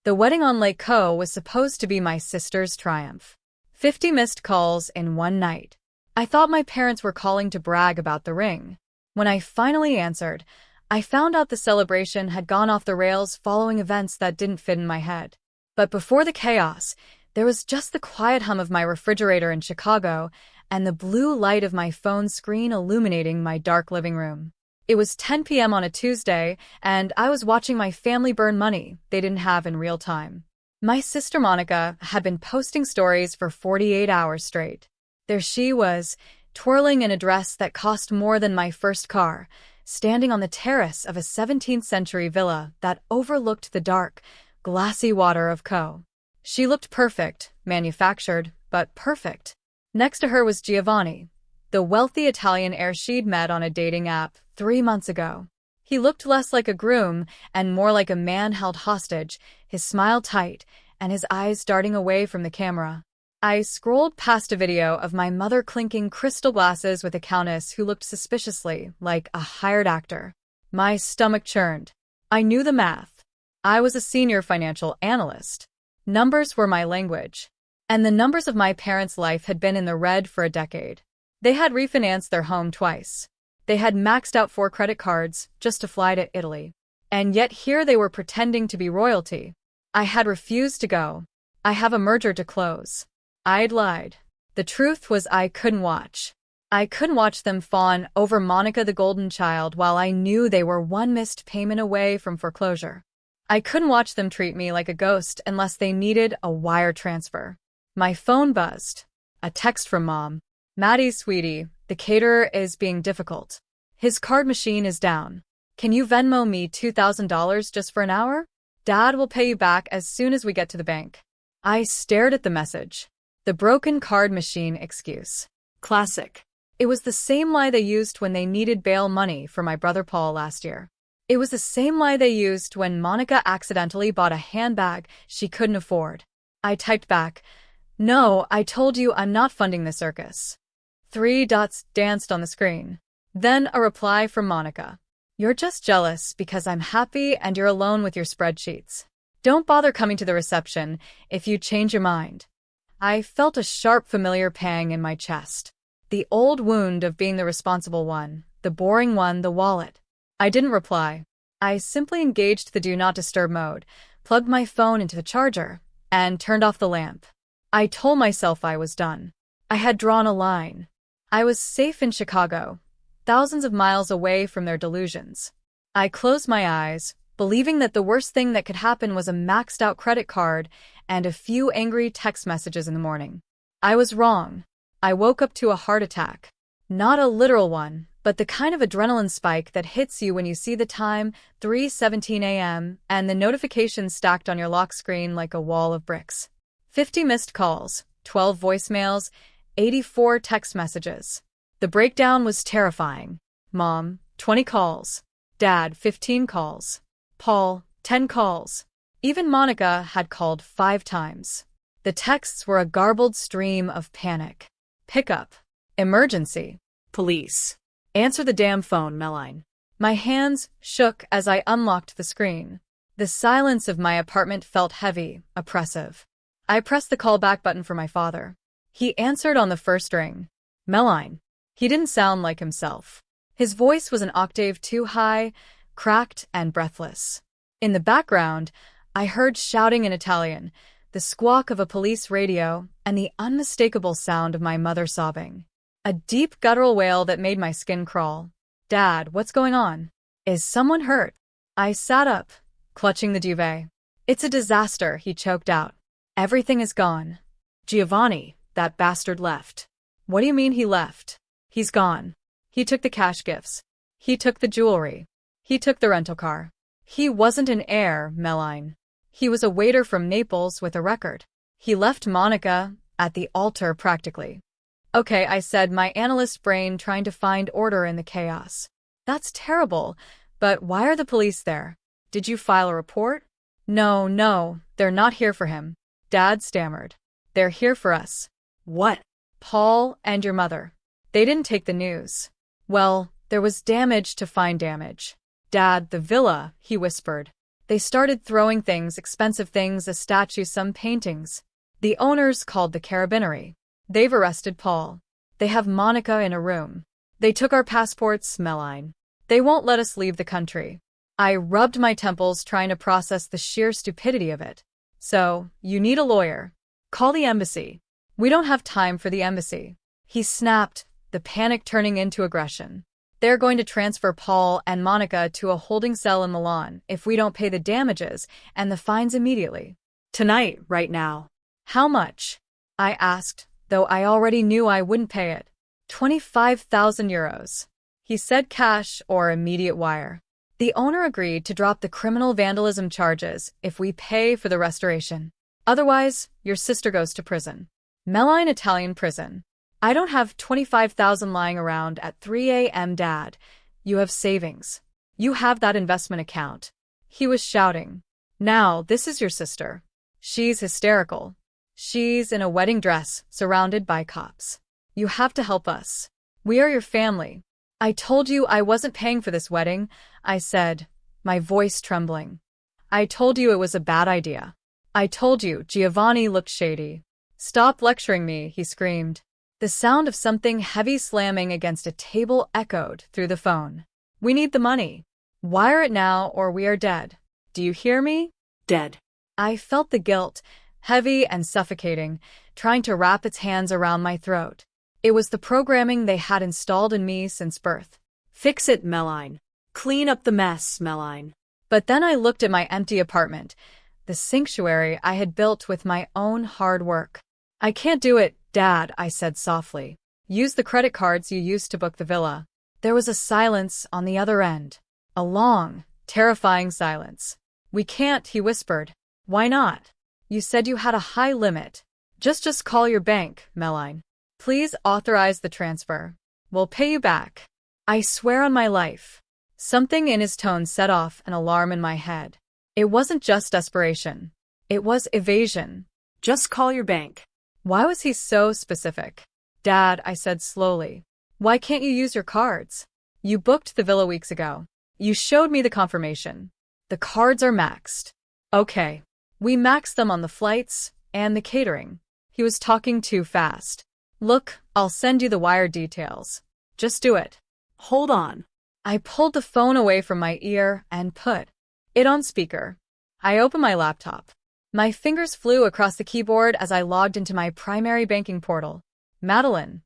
The wedding on Lake Co was supposed to be my sister's triumph. 50 missed calls in one night. I thought my parents were calling to brag about the ring. When I finally answered, I found out the celebration had gone off the rails following events that didn't fit in my head. But before the chaos, there was just the quiet hum of my refrigerator in Chicago and the blue light of my phone screen illuminating my dark living room. It was 10 p.m. on a Tuesday, and I was watching my family burn money they didn't have in real time. My sister Monica had been posting stories for 48 hours straight. There she was, twirling in a dress that cost more than my first car, standing on the terrace of a 17th-century villa that overlooked the dark, glassy water of Co. She looked perfect, manufactured, but perfect. Next to her was Giovanni, the wealthy Italian heir she'd met on a dating app 3 months ago. He looked less like a groom and more like a man held hostage, his smile tight and his eyes darting away from the camera. I scrolled past a video of my mother clinking crystal glasses with a countess who looked suspiciously like a hired actor. My stomach churned. I knew the math. I was a senior financial analyst. Numbers were my language. And the numbers of my parents' life had been in the red for a decade. They had refinanced their home twice. They had maxed out 4 credit cards just to fly to Italy. And yet here they were pretending to be royalty. I had refused to go. I have a merger to close. I'd lied. The truth was I couldn't watch. I couldn't watch them fawn over Monica the golden child while I knew they were one missed payment away from foreclosure. I couldn't watch them treat me like a ghost unless they needed a wire transfer. My phone buzzed. A text from Mom. Maddie, sweetie, the caterer is being difficult. His card machine is down. Can you Venmo me $2,000 just for an hour? Dad will pay you back as soon as we get to the bank. I stared at the message. The broken card machine excuse. Classic. It was the same lie they used when they needed bail money for my brother Paul last year. It was the same lie they used when Monica accidentally bought a handbag she couldn't afford. I typed back, "No, I told you I'm not funding the circus." 3 dots danced on the screen. Then a reply from Monica. "You're just jealous because I'm happy and you're alone with your spreadsheets. Don't bother coming to the reception if you change your mind." I felt a sharp, familiar pang in my chest. The old wound of being the responsible one, the boring one, the wallet. I didn't reply. I simply engaged the Do Not Disturb mode, plugged my phone into the charger, and turned off the lamp. I told myself I was done. I had drawn a line. I was safe in Chicago, thousands of miles away from their delusions. I closed my eyes, believing that the worst thing that could happen was a maxed-out credit card and a few angry text messages in the morning. I was wrong. I woke up to a heart attack. Not a literal one, but the kind of adrenaline spike that hits you when you see the time, 3:17 a.m., and the notifications stacked on your lock screen like a wall of bricks. 50 missed calls, 12 voicemails, 84 text messages. The breakdown was terrifying. Mom, 20 calls. Dad, 15 calls. Paul, 10 calls. Even Monica had called 5 times. The texts were a garbled stream of panic. Pickup. Emergency. Police. Answer the damn phone, Madeline. My hands shook as I unlocked the screen. The silence of my apartment felt heavy, oppressive. I pressed the call back button for my father. He answered on the first ring. Madeline. He didn't sound like himself. His voice was an octave too high, cracked and breathless. In the background, I heard shouting in Italian, the squawk of a police radio, and the unmistakable sound of my mother sobbing. A deep guttural wail that made my skin crawl. Dad, what's going on? Is someone hurt? I sat up, clutching the duvet. It's a disaster, he choked out. Everything is gone. Giovanni, that bastard left. What do you mean he left? He's gone. He took the cash gifts. He took the jewelry. He took the rental car. He wasn't an heir, Madeline. He was a waiter from Naples with a record. He left Monica at the altar practically. Okay, I said, my analyst brain trying to find order in the chaos. That's terrible, but why are the police there? Did you file a report? No, they're not here for him. Dad stammered. They're here for us. What? Paul and your mother. They didn't take the news. Well, there was damage to find damage. Dad, the villa, he whispered. They started throwing things, expensive things, a statue, some paintings. The owners called the carabinieri. They've arrested Paul. They have Monica in a room. They took our passports, MADELINE. They won't let us leave the country. I rubbed my temples trying to process the sheer stupidity of it. So, you need a lawyer. Call the embassy. We don't have time for the embassy. He snapped, the panic turning into aggression. They're going to transfer Paul and Monica to a holding cell in Milan if we don't pay the damages and the fines immediately. Tonight, right now. How much? I asked, though I already knew I wouldn't pay it. 25,000 euros. He said cash or immediate wire. The owner agreed to drop the criminal vandalism charges if we pay for the restoration. Otherwise, your sister goes to prison. MADELINE Italian prison. I don't have 25,000 lying around at 3 a.m. Dad. You have savings. You have that investment account. He was shouting. Now, this is your sister. She's hysterical. She's in a wedding dress, surrounded by cops. You have to help us. We are your family. I told you I wasn't paying for this wedding, I said, my voice trembling. I told you it was a bad idea. I told you. Giovanni looked shady. Stop lecturing me, he screamed. The sound of something heavy slamming against a table echoed through the phone. We need the money. Wire it now or we are dead. Do you hear me? Dead. I felt the guilt, heavy and suffocating, trying to wrap its hands around my throat. It was the programming they had installed in me since birth. Fix it, MADELINE. Clean up the mess, MADELINE. But then I looked at my empty apartment, the sanctuary I had built with my own hard work. I can't do it, Dad, I said softly. Use the credit cards you used to book the villa. There was a silence on the other end. A long, terrifying silence. We can't, he whispered. Why not? You said you had a high limit. Just call your bank, MADELINE. Please authorize the transfer. We'll pay you back. I swear on my life. Something in his tone set off an alarm in my head. It wasn't just desperation. It was evasion. Just call your bank. Why was he so specific? Dad, I said slowly. Why can't you use your cards? You booked the villa weeks ago. You showed me the confirmation. The cards are maxed. Okay. We maxed them on the flights and the catering. He was talking too fast. Look, I'll send you the wire details. Just do it. Hold on. I pulled the phone away from my ear and put it on speaker. I opened my laptop. My fingers flew across the keyboard as I logged into my primary banking portal. MADELINE,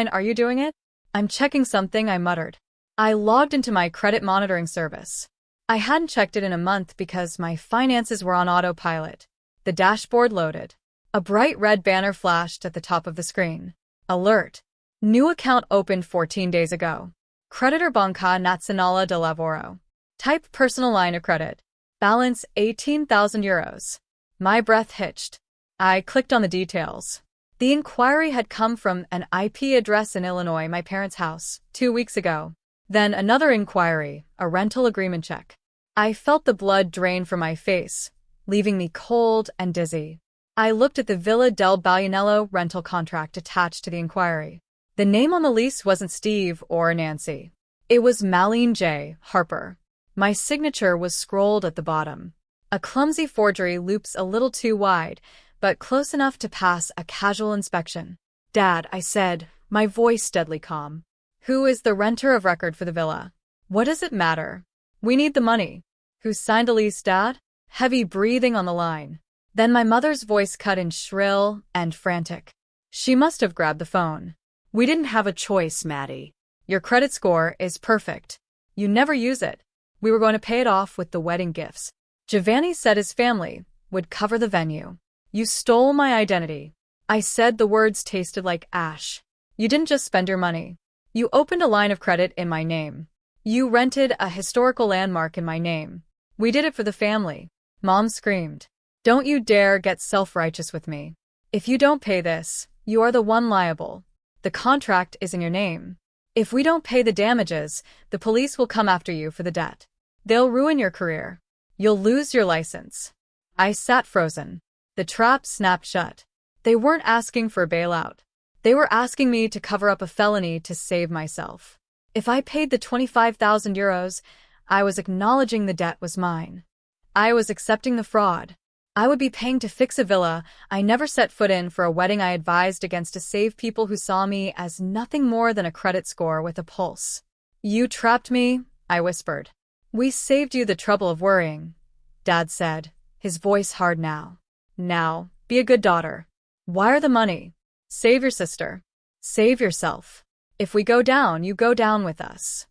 are you doing it? I'm checking something, I muttered. I logged into my credit monitoring service. I hadn't checked it in a month because my finances were on autopilot. The dashboard loaded. A bright red banner flashed at the top of the screen. Alert. New account opened 14 days ago. Creditor Banca Nazionale del Lavoro. Type personal line of credit. Balance 18,000 euros. My breath hitched. I clicked on the details. The inquiry had come from an IP address in Illinois, my parents' house, 2 weeks ago. Then another inquiry, a rental agreement check. I felt the blood drain from my face, leaving me cold and dizzy. I looked at the Villa del Baglianello rental contract attached to the inquiry. The name on the lease wasn't Steve or Nancy. It was Marlene J. Harper. My signature was scrolled at the bottom. A clumsy forgery, loops a little too wide, but close enough to pass a casual inspection. Dad, I said, my voice deadly calm. Who is the renter of record for the villa? What does it matter? We need the money. Who signed the lease, Dad? Heavy breathing on the line. Then my mother's voice cut in shrill and frantic. She must have grabbed the phone. We didn't have a choice, Maddie. Your credit score is perfect. You never use it. We were going to pay it off with the wedding gifts. Giovanni said his family would cover the venue. You stole my identity. I said, the words tasted like ash. You didn't just spend your money. You opened a line of credit in my name. You rented a historical landmark in my name. We did it for the family. Mom screamed. Don't you dare get self-righteous with me. If you don't pay this, you are the one liable. The contract is in your name. If we don't pay the damages, the police will come after you for the debt. They'll ruin your career. You'll lose your license. I sat frozen. The trap snapped shut. They weren't asking for a bailout. They were asking me to cover up a felony to save myself. If I paid the 25,000 euros, I was acknowledging the debt was mine. I was accepting the fraud. I would be paying to fix a villa I never set foot in for a wedding I advised against to save people who saw me as nothing more than a credit score with a pulse. You trapped me, I whispered. We saved you the trouble of worrying, Dad said, his voice hard now. Now, be a good daughter. Wire the money. Save your sister. Save yourself. If we go down, you go down with us.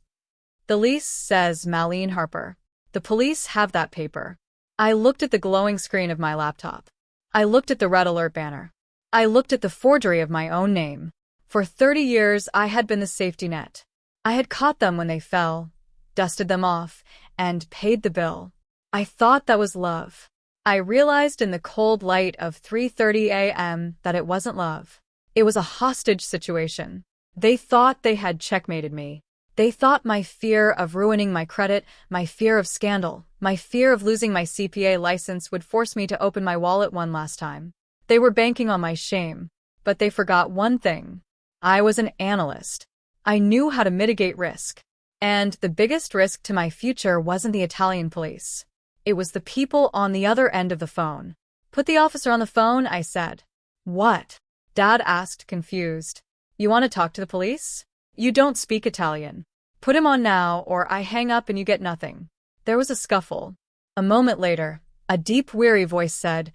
The lease says Madeline Harper. The police have that paper. I looked at the glowing screen of my laptop. I looked at the red alert banner. I looked at the forgery of my own name. For 30 years, I had been the safety net. I had caught them when they fell, dusted them off, and paid the bill. I thought that was love. I realized in the cold light of 3:30 a.m. that it wasn't love. It was a hostage situation. They thought they had checkmated me. They thought my fear of ruining my credit, my fear of scandal, my fear of losing my CPA license would force me to open my wallet one last time. They were banking on my shame. But they forgot one thing. I was an analyst. I knew how to mitigate risk. And the biggest risk to my future wasn't the Italian police. It was the people on the other end of the phone. Put the officer on the phone, I said. What? Dad asked, confused. You want to talk to the police? You don't speak Italian. Put him on now, or I hang up and you get nothing. There was a scuffle. A moment later, a deep, weary voice said,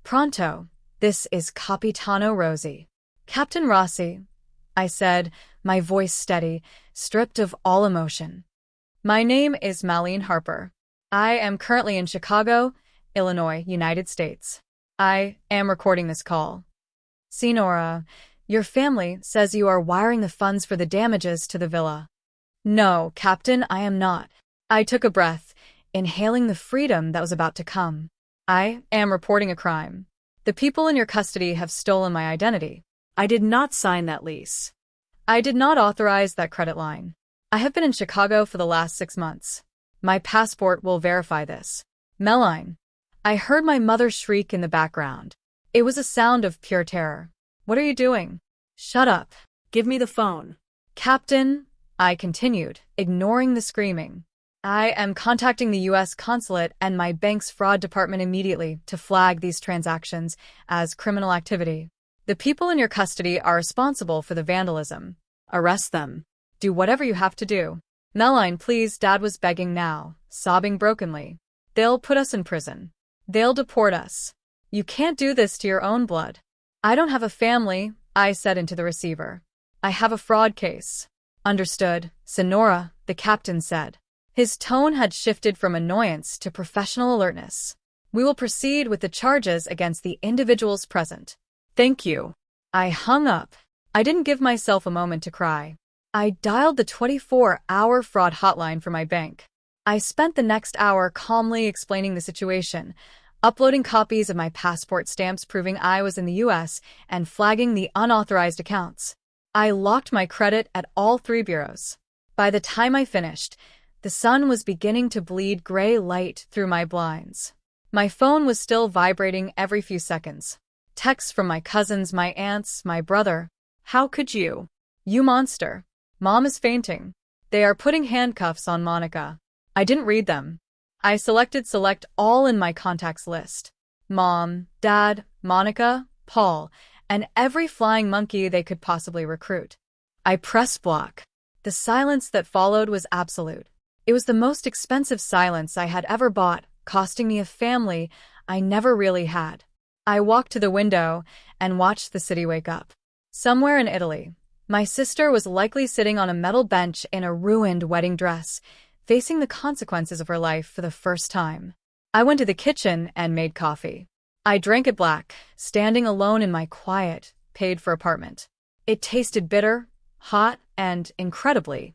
Pronto, this is Capitano Rossi. Captain Rossi, I said, my voice steady, stripped of all emotion. My name is Madeline Harper. I am currently in Chicago, Illinois, United States. I am recording this call. Signora, your family says you are wiring the funds for the damages to the villa. No, Captain, I am not. I took a breath, inhaling the freedom that was about to come. I am reporting a crime. The people in your custody have stolen my identity. I did not sign that lease. I did not authorize that credit line. I have been in Chicago for the last 6 months. My passport will verify this. Madeline. I heard my mother shriek in the background. It was a sound of pure terror. What are you doing? Shut up. Give me the phone. Captain, I continued, ignoring the screaming. I am contacting the U.S. consulate and my bank's fraud department immediately to flag these transactions as criminal activity. The people in your custody are responsible for the vandalism. Arrest them. Do whatever you have to do. Madeline, please, Dad was begging now, sobbing brokenly. They'll put us in prison. They'll deport us. You can't do this to your own blood. I don't have a family, I said into the receiver. I have a fraud case. Understood, Signora, the captain said. His tone had shifted from annoyance to professional alertness. We will proceed with the charges against the individuals present. Thank you. I hung up. I didn't give myself a moment to cry. I dialed the 24-hour fraud hotline for my bank. I spent the next hour calmly explaining the situation, uploading copies of my passport stamps proving I was in the U.S. and flagging the unauthorized accounts. I locked my credit at all 3 bureaus. By the time I finished, the sun was beginning to bleed gray light through my blinds. My phone was still vibrating every few seconds. Texts from my cousins, my aunts, my brother. How could you? You monster. Mom is fainting. They are putting handcuffs on Monica. I didn't read them. I selected select all in my contacts list. Mom, Dad, Monica, Paul, and every flying monkey they could possibly recruit. I pressed block. The silence that followed was absolute. It was the most expensive silence I had ever bought, costing me a family I never really had. I walked to the window and watched the city wake up. Somewhere in Italy, my sister was likely sitting on a metal bench in a ruined wedding dress, facing the consequences of her life for the first time. I went to the kitchen and made coffee. I drank it black, standing alone in my quiet, paid-for apartment. It tasted bitter, hot, and, incredibly,